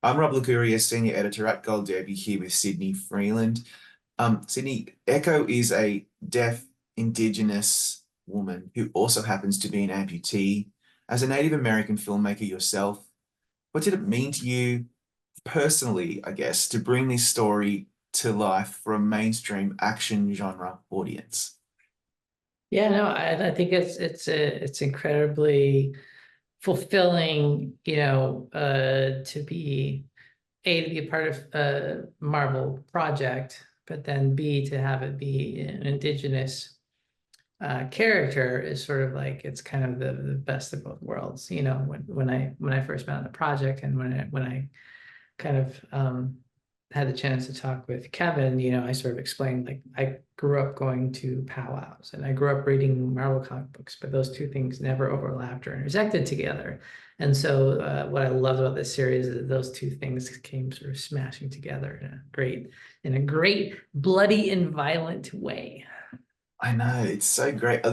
I'm Rob Licuria, Senior Editor at Gold Derby here with Sydney Freeland. Sydney, Echo is a deaf Indigenous woman who also happens to be an amputee. As a Native American filmmaker yourself, what did it mean to you personally, I guess, to bring this story to life for a mainstream action genre audience? Yeah, no, I think it's incredibly fulfilling, to be a part of a Marvel project, but then B, to have it be an Indigenous character is sort of like it's kind of the best of both worlds. When I first met on the project and when I kind of had the chance to talk with Kevin, I sort of explained like I grew up going to powwows and I grew up reading Marvel comic books, but those two things never overlapped or intersected together. And so what I loved about this series is that those two things came sort of smashing together in a great, bloody and violent way. I know, it's so great.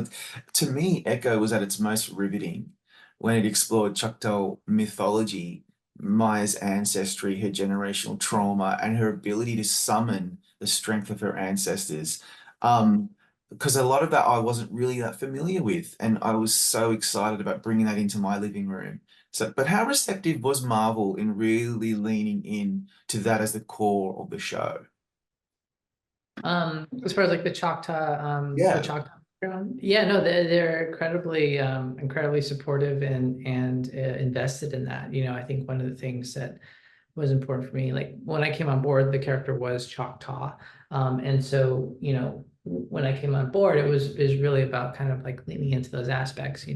To me, Echo was at its most riveting when it explored Choctaw mythology, Maya's ancestry, her generational trauma, and her ability to summon the strength of her ancestors. Because a lot of that I wasn't really that familiar with, and I was so excited about bringing that into my living room. So, but how receptive was Marvel in really leaning in to that as the core of the show? As far as like the Yeah. Choctaw background, yeah, no, they're incredibly supportive and invested in that. I think one of the things that was important for me, like when I came on board, the character was Choctaw, and so when I came on board, it was really about kind of like leaning into those aspects.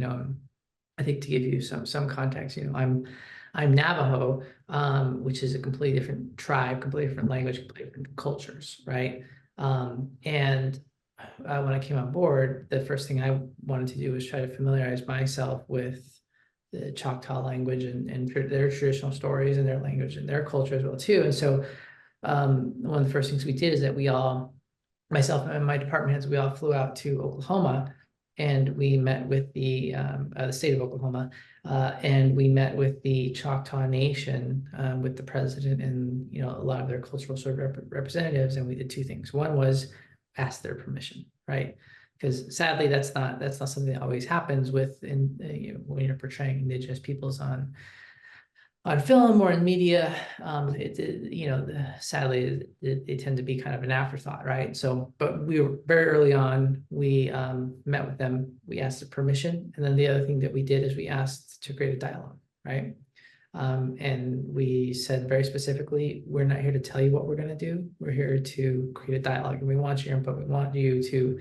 I think to give you some context, I'm Navajo, which is a completely different tribe, completely different language, completely different cultures, right? And when I came on board, the first thing I wanted to do was try to familiarize myself with the Choctaw language and their traditional stories and their language and their culture as well too. And so one of the first things we did is that myself and my department heads, we all flew out to Oklahoma and we met with the state of Oklahoma, and we met with the Choctaw Nation, with the president and a lot of their cultural sort of representatives, and we did two things. One was ask their permission, right? Because sadly, that's not something that always happens when you're portraying Indigenous peoples on film or in media. Sadly, they tend to be kind of an afterthought, right? So, but we were very early on, we met with them, we asked the permission. And then the other thing that we did is we asked to create a dialogue, right? And we said very specifically, we're not here to tell you what we're going to do. We're here to create a dialogue and we want your input. We want you to,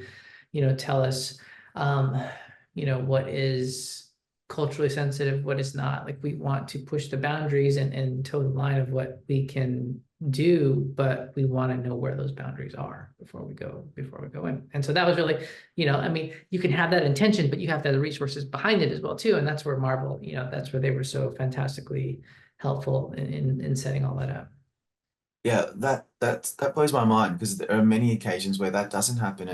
tell us, what is culturally sensitive, what is not. Like we want to push the boundaries and toe the line of what we can do, but we want to know where those boundaries are before we go in. And so that was really, I mean, you can have that intention, but you have to have the resources behind it as well too. And that's where Marvel, that's where they were so fantastically helpful in setting all that up. Yeah, that blows my mind because there are many occasions where that doesn't happen,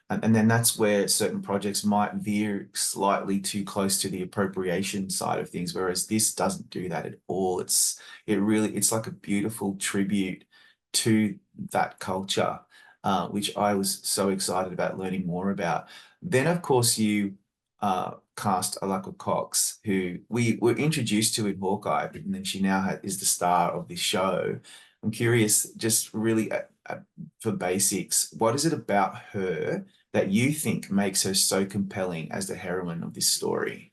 and then that's where certain projects might veer slightly too close to the appropriation side of things, whereas this doesn't do that at all. It's like a beautiful tribute to that culture, which I was so excited about learning more about. Then, of course, you cast Alaqua Cox, who we were introduced to in Hawkeye, but then she now is the star of this show. I'm curious, just really for basics, what is it about her that you think makes her so compelling as the heroine of this story?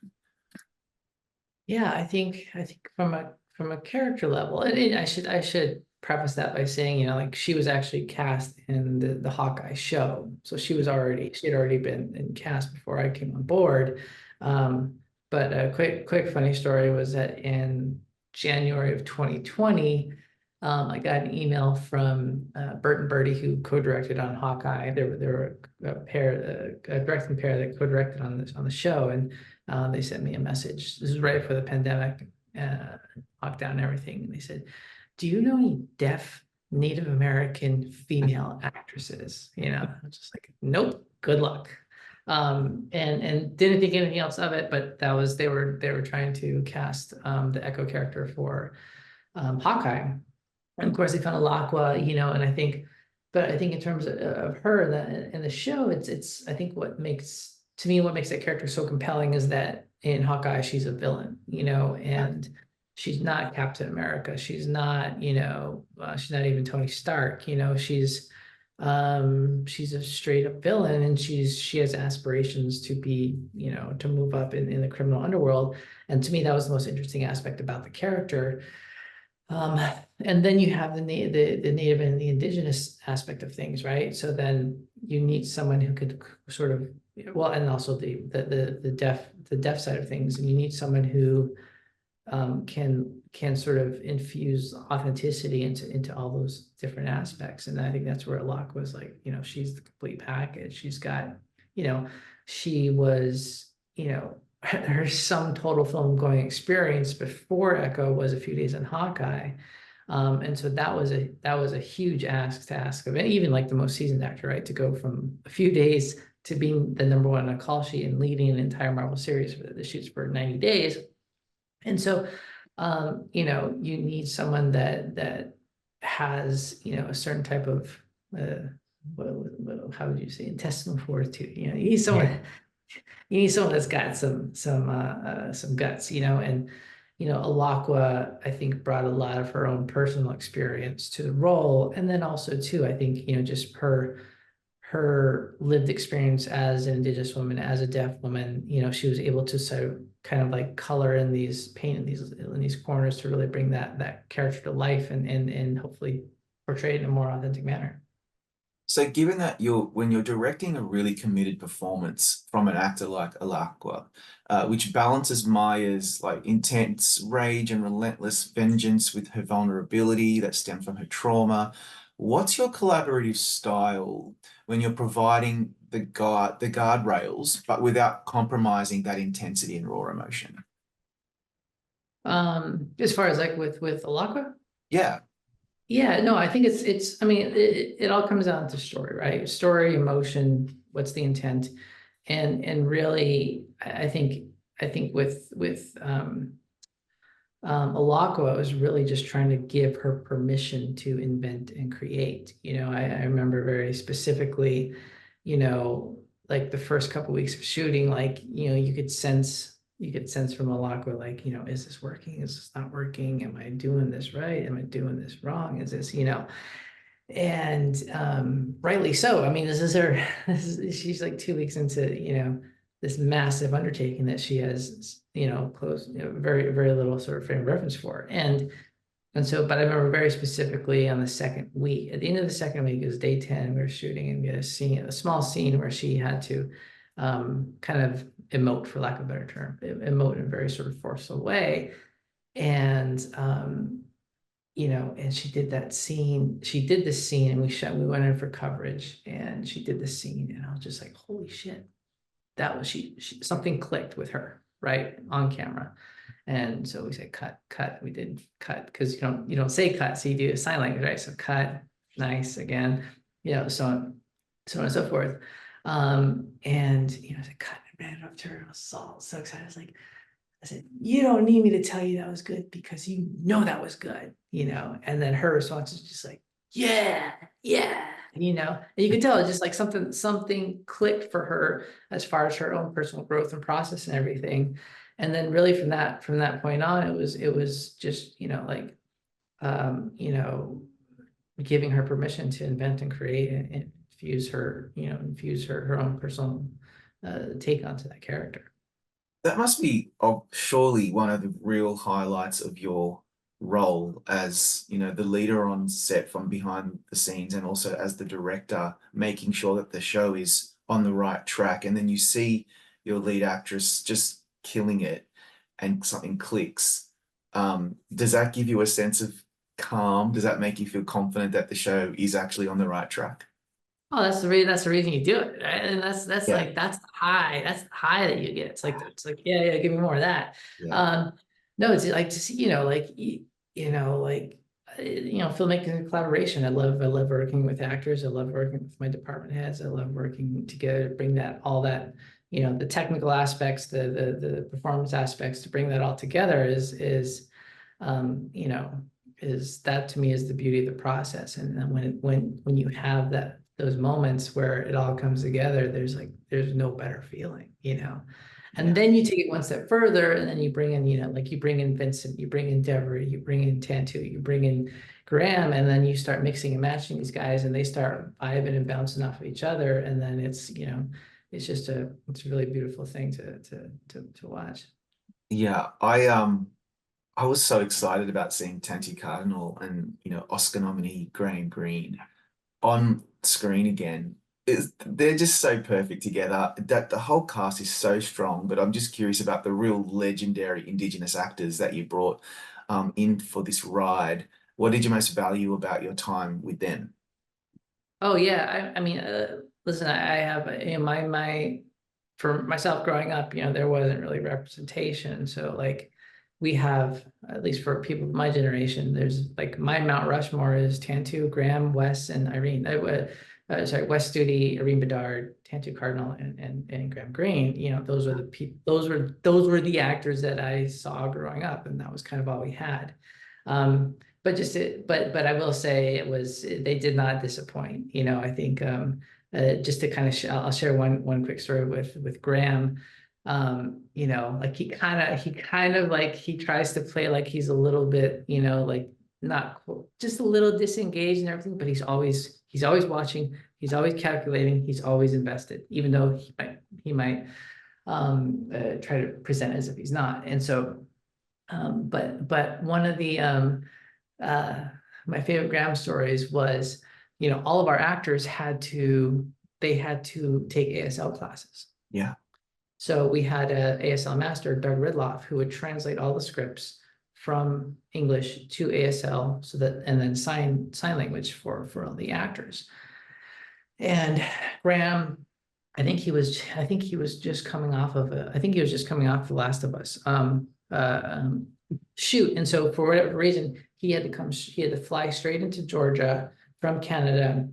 Yeah, I think from a character level, and I should preface that by saying, like she was actually cast in the Hawkeye show, so she had already been in cast before I came on board. Um, but a quick funny story was that in January of 2020, I got an email from Bert and Bertie, who co-directed on Hawkeye. They were a directing pair that co-directed on the show, and they sent me a message. This is right before the pandemic, lockdown and everything. And they said, "Do you know any deaf Native American female actresses?" I'm just like, "Nope. Good luck." And didn't think anything else of it. But that was they were trying to cast the Echo character Hawkeye. And of course, they found Alaqua, you know, and I think, but I think in terms of her and the show, it's I think what makes to me what makes that character so compelling is that in Hawkeye she's a villain, you know, and she's not Captain America, she's not, you know, she's not even Tony Stark, you know, she's a straight up villain, and she has aspirations to be, you know, to move up in the criminal underworld. And to me, that was the most interesting aspect about the character. Um, and then you have the native and the indigenous aspect of things, right? So then you need someone who could sort of, well, and also the deaf side of things, and you need someone who can sort of infuse authenticity into all those different aspects. And I think that's where Alak was like, you know, she's the complete package. She's got, you know, she was, you know, her sum total film going experience before Echo was A Few Days in Hawkeye. And so that was a huge ask to ask of even like the most seasoned actor, right? To go from a few days to being the number one on a call sheet and leading an entire Marvel series for the shoots for 90 days. And so, you know, you need someone that has, you know, a certain type of, how would you say, intestinal fortitude. You know, you need someone, you need someone that's got some guts, you know. And you know, Alaqua, I think, brought a lot of her own personal experience to the role, and then also too, I think, you know, just her lived experience as an Indigenous woman, as a deaf woman, you know, she was able to sort of kind of like color in these paint in these corners to really bring that character to life and hopefully portray it in a more authentic manner. So given that when you're directing a really committed performance from an actor like Alaqua, which balances Maya's like intense rage and relentless vengeance with her vulnerability that stem from her trauma, what's your collaborative style when you're providing the guardrails, but without compromising that intensity and raw emotion? As far as like with Alaqua, Yeah. yeah, no, I think I mean, it all comes down to story, right? Story, emotion, what's the intent? And really, I think with Alaqua was really just trying to give her permission to invent and create. You know, I remember very specifically, you know, like the first couple weeks of shooting, like, you know, you could sense from Alaqua, like, you know, is this working? Is this not working? Am I doing this right? Am I doing this wrong? Is this, you know, and rightly so. I mean, this is her, she's like 2 weeks into, you know, this massive undertaking that she has, you know, close, you know, very, very little sort of frame of reference for. And so, but I remember very specifically on the second week, at the end of the second week, it was day 10, we were shooting, and we had a small scene where she had to kind of emote, for lack of a better term, emote in a very sort of forceful way. And you know, and she did that scene. She did the scene, and we went in for coverage, and she did the scene, and I was just like, holy shit, that was she something clicked with her right on camera. And so we said cut. We did cut, because you don't say cut, so you do a sign language, right? So cut, nice, again, you know, so on and so forth. And you know, I said cut, I ran it up to her. I was so excited. I said, you don't need me to tell you that was good, because you know that was good, you know. And then her response is just like, yeah, yeah, you know. And you could tell it just like something clicked for her as far as her own personal growth and process and everything. And then really from that point on, it was just, you know, like you know, giving her permission to invent and create and infuse her own personal take onto that character. That must be surely one of the real highlights of your role as, you know, the leader on set from behind the scenes, and also as the director, making sure that the show is on the right track. And then you see your lead actress just killing it and something clicks. Does that give you a sense of calm? Does that make you feel confident that the show is actually on the right track? Oh, that's the reason you do it, right? And that's Yeah, like that's the high. That's the high that you get. It's like yeah, give me more of that. yeah. Um, no, it's like to see, you know, like like filmmaking and collaboration. I love working with actors. I love working with my department heads. I love working together to bring that all that, you know, the technical aspects, the performance aspects, to bring that all together is you know, is that to me is the beauty of the process. And then when you have those moments where it all comes together, there's no better feeling, you know. And Yeah. then you take it one step further, and then you bring in, you know, like you bring in Vincent, you bring in Deborah, you bring in Tantu, you bring in Graham, and then you start mixing and matching these guys, and they start vibing and bouncing off of each other, and then it's, you know, it's just it's a really beautiful thing to watch. Yeah, I was so excited about seeing Tanti Cardinal and Oscar nominee Graham Greene on screen again. They're just so perfect together. That the whole cast is so strong, but I'm just curious about the real legendary Indigenous actors that you brought in for this ride. What did you most value about your time with them? Oh yeah, I mean, listen, I have in my for myself growing up, you know, there wasn't really representation. So like we have, at least for people of my generation, there's like my Mount Rushmore is Tantu, Graham, Wes, and Irene. Sorry, Wes Studi, Irene Bedard, Tantu Cardinal, and Graham Greene. You know, those are the people. Those were the actors that I saw growing up, and that was kind of all we had. But but I will say they did not disappoint. You know, I think just to kind of I'll share one quick story with Graham. You know, like he kind of like he tries to play like he's a little bit, you know, like not just a little disengaged and everything, but he's always watching, he's always calculating, he's always invested, even though he might try to present as if he's not. And so but one of the uh, my favorite Graham stories was, you know, all of our actors they had to take ASL classes. Yeah. So we had a ASL master, Doug Ridloff, who would translate all the scripts from English to ASL, and then sign language for all the actors. And Graham, I think he was just coming off of I think he was just coming off The Last of Us shoot. And so for whatever reason, he had to fly straight into Georgia from Canada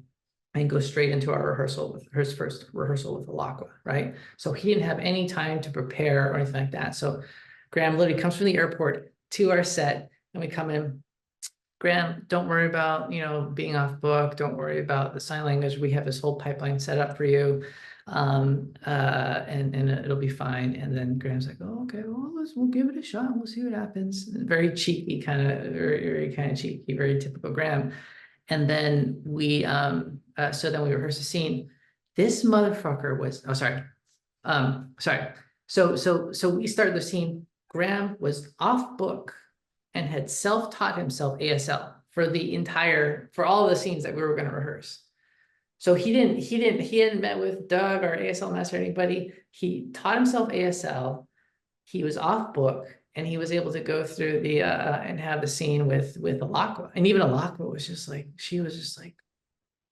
and go straight into our rehearsal with his first rehearsal with Alaqua, right? So he didn't have any time to prepare or anything like that. So Graham literally comes from the airport to our set, and we come in. Graham, don't worry about, you know, being off book. Don't worry about the sign language. We have this whole pipeline set up for you. And it'll be fine. And then Graham's like, oh, okay, well, we'll give it a shot. We'll see what happens. Very cheeky, very kind of cheeky, very typical Graham. And then so then we rehearse the scene. This motherfucker was, oh, sorry. Sorry. So we started the scene. Graham was off book and had self-taught himself ASL for all the scenes that we were going to rehearse. So he hadn't met with Doug or ASL master or anybody. He taught himself ASL. He was off book, and he was able to go through and have the scene with Alaqua. And even Alaqua was just like, she was just like,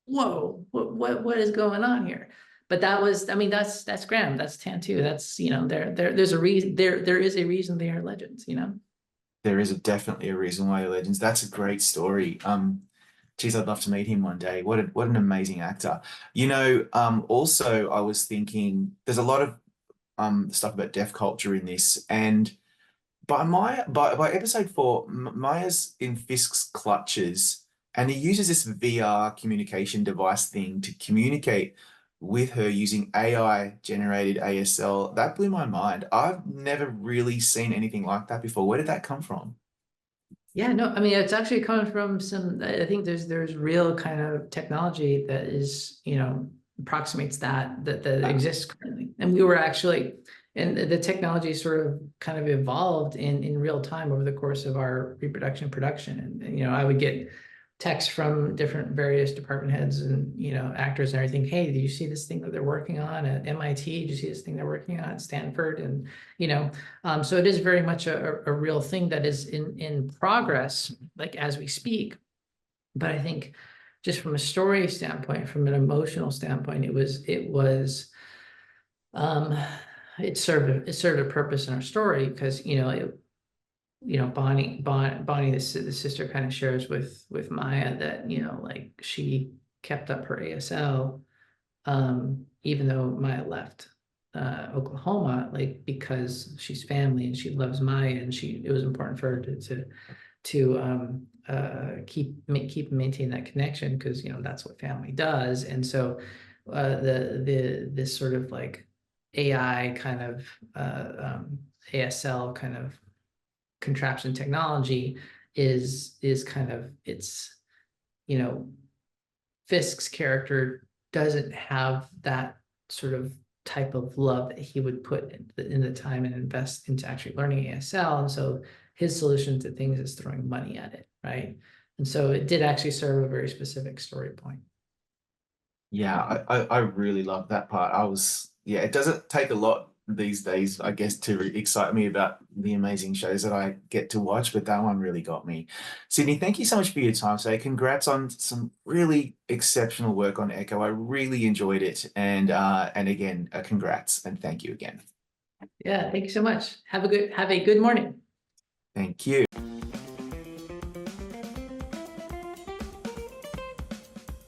whoa, what is going on here? But that was, I mean, that's Graham, that's Tantu, that's, you know, there's a reason, there is a reason they are legends, you know. There is definitely a reason why you're legends. That's a great story. Geez, I'd love to meet him one day. What an amazing actor. Also I was thinking there's a lot of stuff about deaf culture in this, and by episode 4, Maya's in Fisk's clutches, and he uses this VR communication device thing to communicate with her using AI generated ASL. That blew my mind. I've never really seen anything like that before. Where did that come from? Yeah, no, I mean, it's actually coming from I think there's real kind of technology that is, you know, approximates that exists currently. And we were actually, and the technology sort of kind of evolved in real time over the course of our production. And, you know, I would get texts from different various department heads and, you know, actors and everything. Hey, did you see this thing that they're working on at MIT? Did you see this thing they're working on at Stanford? And, you know, so it is very much a real thing that is in progress, like as we speak. But I think just from a story standpoint, from an emotional standpoint, um, it served a purpose in our story because, you know, Bonnie, the sister, kind of shares with Maya that, you know, like she kept up her ASL, even though Maya left Oklahoma, like because she's family and she loves Maya, and it was important for her keep maintain that connection, because that's what family does. And so this sort of like AI kind of ASL kind of contraption technology is kind of, it's Fisk's character doesn't have that sort of type of love that he would put in the time and invest into actually learning ASL. And so his solution to things is throwing money at it, right? And so it did actually serve a very specific story point. Yeah, I really love that part. Yeah, it doesn't take a lot these days, I guess, to excite me about the amazing shows that I get to watch, but that one really got me. Sydney, thank you so much for your time today. Congrats on some really exceptional work on Echo. I really enjoyed it. And again, congrats and thank you again. Yeah, thank you so much. Have a good morning. Thank you.